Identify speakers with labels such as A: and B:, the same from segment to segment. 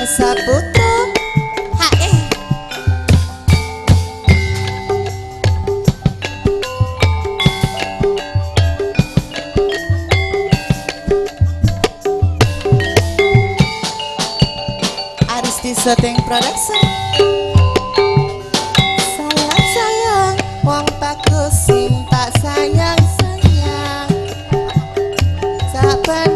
A: Saputra hae Aristi Setting Production. Sayang sayang wong bagus sing tak sayang sayang saben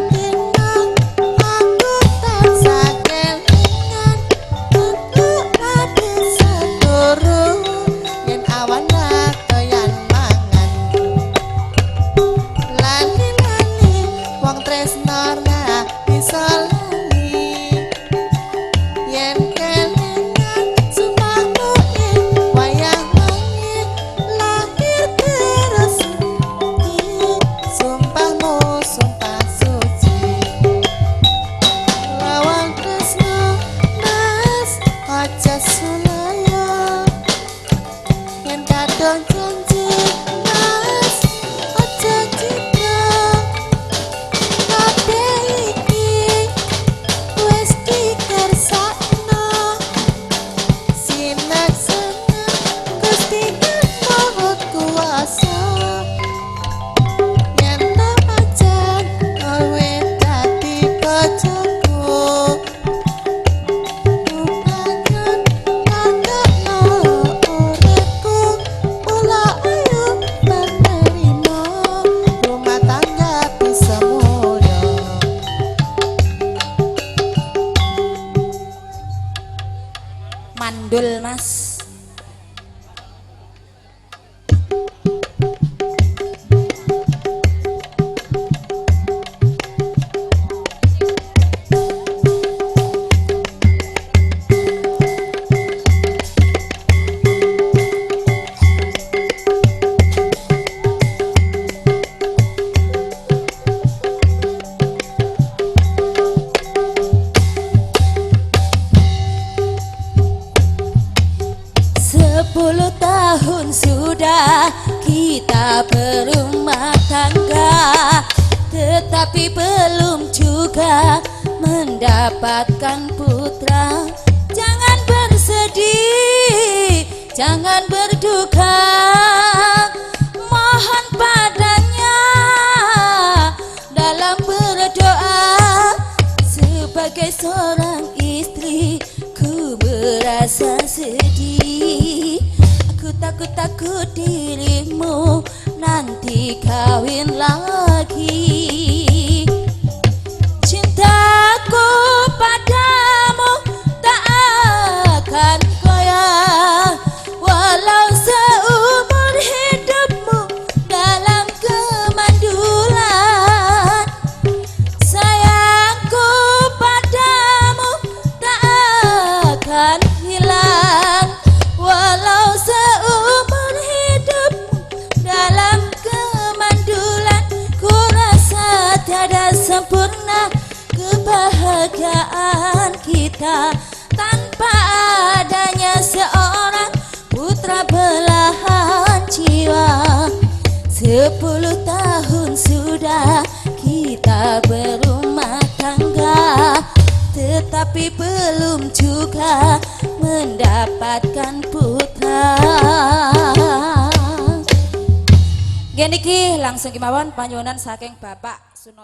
A: tresnorna bisa lali yen kelingan sumpahmu ing wayang wengi lahir terus sumpahmu sumpah suci lawang tresno mas aja sulaya yen kadang janji mas aja cinta mandul mas. Sepuluh tahun sudah kita berumah tangga, tetapi belum juga mendapatkan putra. Jangan bersedih, jangan berduka, mohon padanya dalam berdoa. Sebagai seorang istri ku merasa sedih, takut dirimu nanti kawin lagi. Cintaku padamu tak akan goyah walau seumur hidupmu dalam kemandulan. Sayangku padamu tak akan hilang walau seumur hidupmu dalam kemandulan. Ku rasa tiada sempurna kebahagiaan kita tanpa adanya seorang putra belahan jiwa. 10 tahun sudah kita berumah tangga, tetapi belum juga mendapatkan putra. Geniki langsung kemauan panyuwunan saking Bapak Sunot.